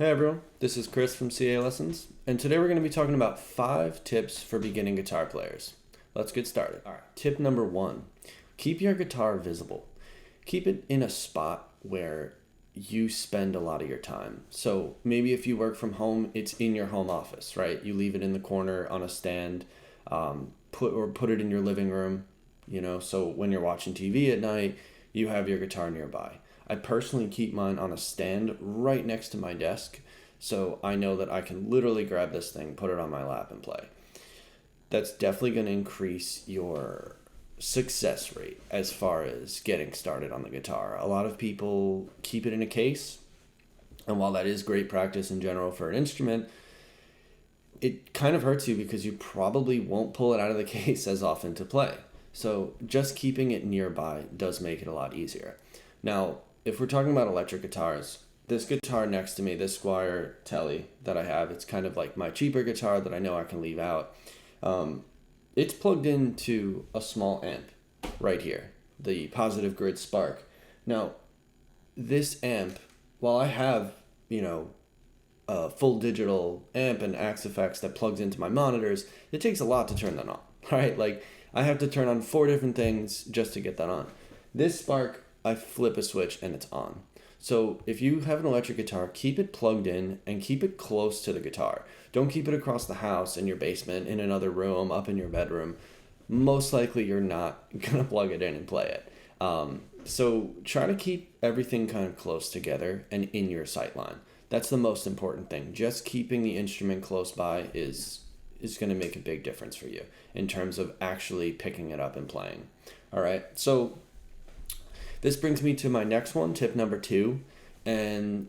Hey everyone, this is Chris from CA Lessons, and today we're going to be talking about 5 tips for beginning guitar players. Let's get started. All right. Tip number 1, keep your guitar visible. Keep it in a spot where you spend a lot of your time. So maybe if you work from home, it's in your home office, right? You leave it in the corner on a stand, put it in your living room, so when you're watching TV at night, you have your guitar nearby. I personally keep mine on a stand right next to my desk, so I know that I can literally grab this thing, put it on my lap, and play. That's definitely going to increase your success rate as far as getting started on the guitar. A lot of people keep it in a case, and while that is great practice in general for an instrument, it kind of hurts you because you probably won't pull it out of the case as often to play. So just keeping it nearby does make it a lot easier. Now, if we're talking about electric guitars, this guitar next to me, this Squire Telly that I have, it's kind of like my cheaper guitar that I know I can leave out. It's plugged into a small amp right here, the Positive Grid Spark. Now, this amp, while I have, a full digital amp and Axe effects that plugs into my monitors, it takes a lot to turn that on, right? Like, I have to turn on 4 different things just to get that on. This Spark, I flip a switch and it's on. So if you have an electric guitar, keep it plugged in and keep it close to the guitar. Don't keep it across the house, in your basement, in another room, up in your bedroom. Most likely you're not going to plug it in and play it. So try to keep everything kind of close together and in your sight line. That's the most important thing. Just keeping the instrument close by is going to make a big difference for you in terms of actually picking it up and playing. All right, so this brings me to my next one, tip number 2, and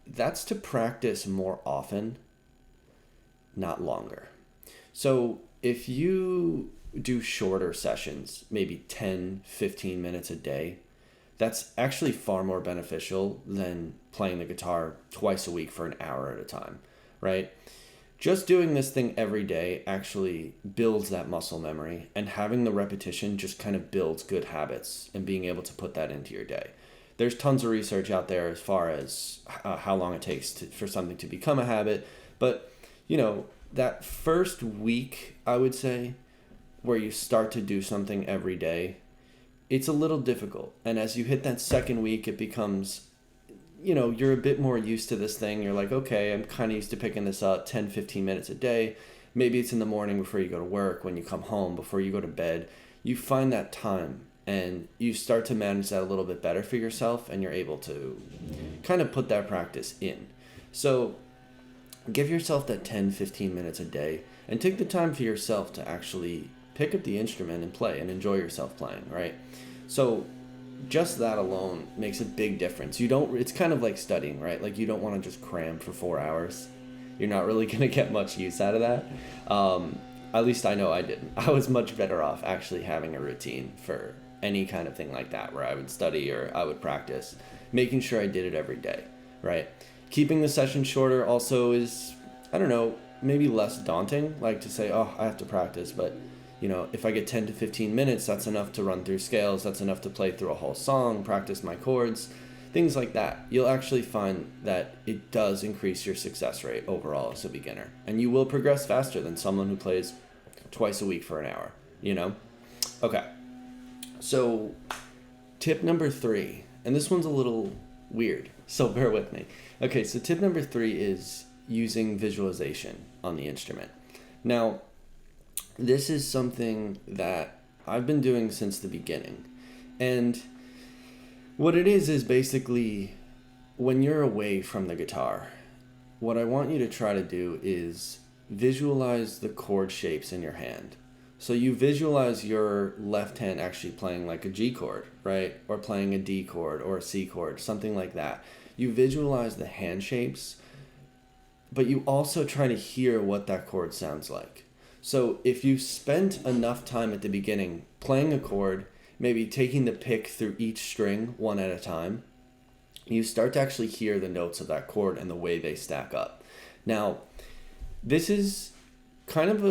that's to practice more often, not longer. So if you do shorter sessions, maybe 10, 15 minutes a day, that's actually far more beneficial than playing the guitar twice a week for an hour at a time, right? Just doing this thing every day actually builds that muscle memory, and having the repetition just kind of builds good habits and being able to put that into your day. There's tons of research out there as far as how long it takes for something to become a habit. But, that first week, I would say, where you start to do something every day, it's a little difficult. And as you hit that second week, it becomes you're a bit more used to this thing. You're like, okay, I'm kind of used to picking this up 10, 15 minutes a day. Maybe it's in the morning before you go to work, when you come home, before you go to bed. You find that time and you start to manage that a little bit better for yourself, and you're able to kind of put that practice in. So give yourself that 10, 15 minutes a day and take the time for yourself to actually pick up the instrument and play and enjoy yourself playing, right? So just that alone makes a big difference. It's kind of like studying, right? Like, you don't want to just cram for 4 hours. You're not really going to get much use out of that. At least I know I didn't. I was much better off actually having a routine for any kind of thing like that, where I would study or I would practice, making sure I did it every day, right? Keeping the session shorter also is, maybe less daunting, like to say, oh, I have to practice, but if I get 10 to 15 minutes, that's enough to run through scales, that's enough to play through a whole song, practice my chords, things like that. You'll actually find that it does increase your success rate overall as a beginner. And you will progress faster than someone who plays twice a week for an hour, Okay, so tip number 3, and this one's a little weird, so bear with me. Okay, so tip number 3 is using visualization on the instrument. Now, this is something that I've been doing since the beginning. And what it is basically, when you're away from the guitar, what I want you to try to do is visualize the chord shapes in your hand. So you visualize your left hand actually playing like a G chord, right? Or playing a D chord or a C chord, something like that. You visualize the hand shapes, but you also try to hear what that chord sounds like. So if you spent enough time at the beginning playing a chord, maybe taking the pick through each string one at a time, you start to actually hear the notes of that chord and the way they stack up. Now, this is kind of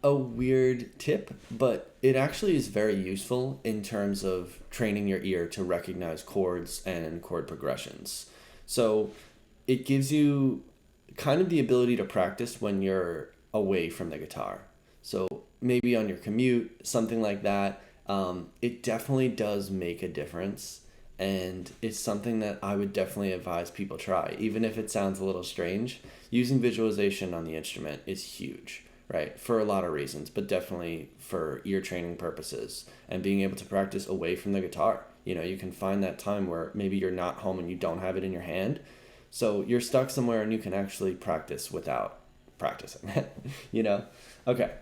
a weird tip, but it actually is very useful in terms of training your ear to recognize chords and chord progressions. So it gives you kind of the ability to practice when you're away from the guitar. So maybe on your commute, something like that. It definitely does make a difference. And it's something that I would definitely advise people try. Even if it sounds a little strange, using visualization on the instrument is huge, right? For a lot of reasons, but definitely for ear training purposes and being able to practice away from the guitar. You know, you can find that time where maybe you're not home and you don't have it in your hand. So you're stuck somewhere and you can actually practice without practicing, you know? Okay.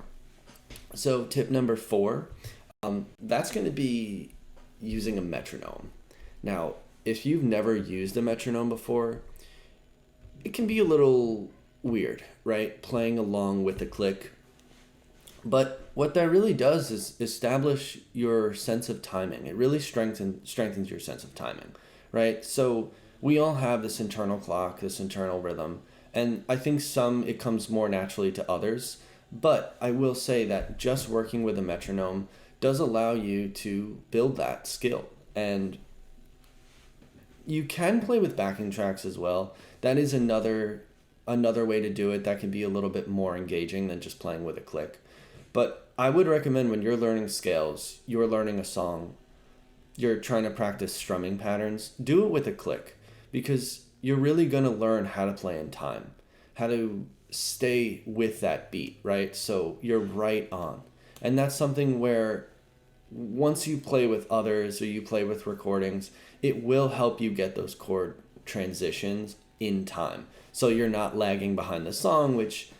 So tip number 4, that's going to be using a metronome. Now, if you've never used a metronome before, it can be a little weird, right? Playing along with a click. But what that really does is establish your sense of timing. It really strengthens your sense of timing, right? So we all have this internal clock, this internal rhythm, and I think some it comes more naturally to others. But I will say that just working with a metronome does allow you to build that skill. And you can play with backing tracks as well. That is another way to do it that can be a little bit more engaging than just playing with a click. But I would recommend when you're learning scales, you're learning a song, you're trying to practice strumming patterns, do it with a click, because you're really going to learn how to play in time, how to stay with that beat, right? So you're right on. And that's something where once you play with others or you play with recordings, it will help you get those chord transitions in time. So you're not lagging behind the song, which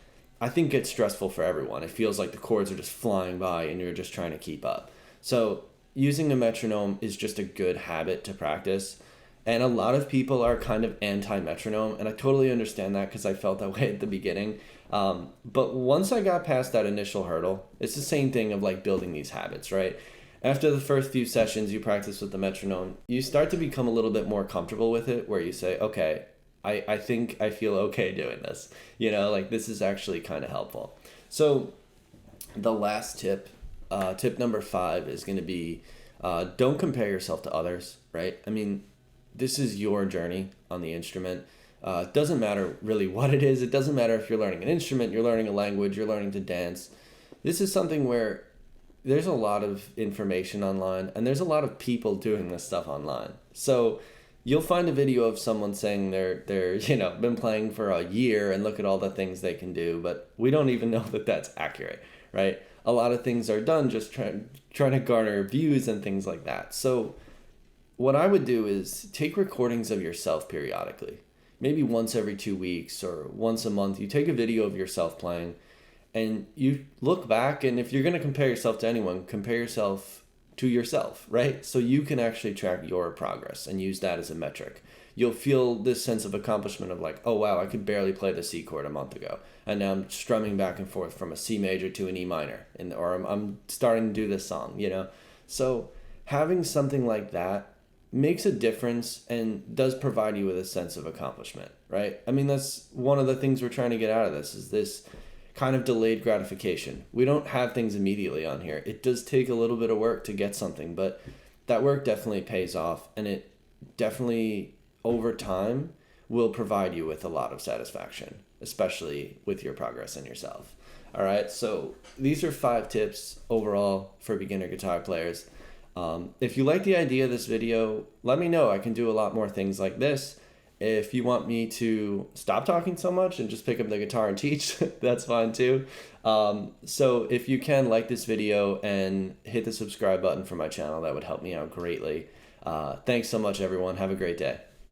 I think gets stressful for everyone. It feels like the chords are just flying by and you're just trying to keep up. So using a metronome is just a good habit to practice. And a lot of people are kind of anti-metronome, and I totally understand that because I felt that way at the beginning. But once I got past that initial hurdle, it's the same thing of like building these habits, right? After the first few sessions you practice with the metronome, you start to become a little bit more comfortable with it, where you say, okay, I think I feel okay doing this. You know, like this is actually kind of helpful. So the last tip, tip number 5 is going to be don't compare yourself to others, right? I mean, this is your journey on the instrument. It doesn't matter really what it is. It doesn't matter if you're learning an instrument, you're learning a language, you're learning to dance. This is something where there's a lot of information online and there's a lot of people doing this stuff online. So you'll find a video of someone saying they're been playing for a year and look at all the things they can do, but we don't even know that that's accurate, right? A lot of things are done just trying to garner views and things like that. So what I would do is take recordings of yourself periodically. Maybe once every 2 weeks or once a month, you take a video of yourself playing and you look back, and if you're going to compare yourself to anyone, compare yourself to yourself, right? So you can actually track your progress and use that as a metric. You'll feel this sense of accomplishment of like, oh wow, I could barely play the C chord a month ago, and now I'm strumming back and forth from a C major to an E minor, or I'm starting to do this song, you know? So having something like that makes a difference and does provide you with a sense of accomplishment, right? I mean, that's one of the things we're trying to get out of this, is this kind of delayed gratification. We don't have things immediately on here. It does take a little bit of work to get something, but that work definitely pays off, and it definitely over time will provide you with a lot of satisfaction, especially with your progress in yourself. All right, so these are 5 tips overall for beginner guitar players. If you like the idea of this video, let me know. I can do a lot more things like this. If you want me to stop talking so much and just pick up the guitar and teach, that's fine too. So if you can, like this video and hit the subscribe button for my channel, that would help me out greatly. Thanks so much, everyone. Have a great day.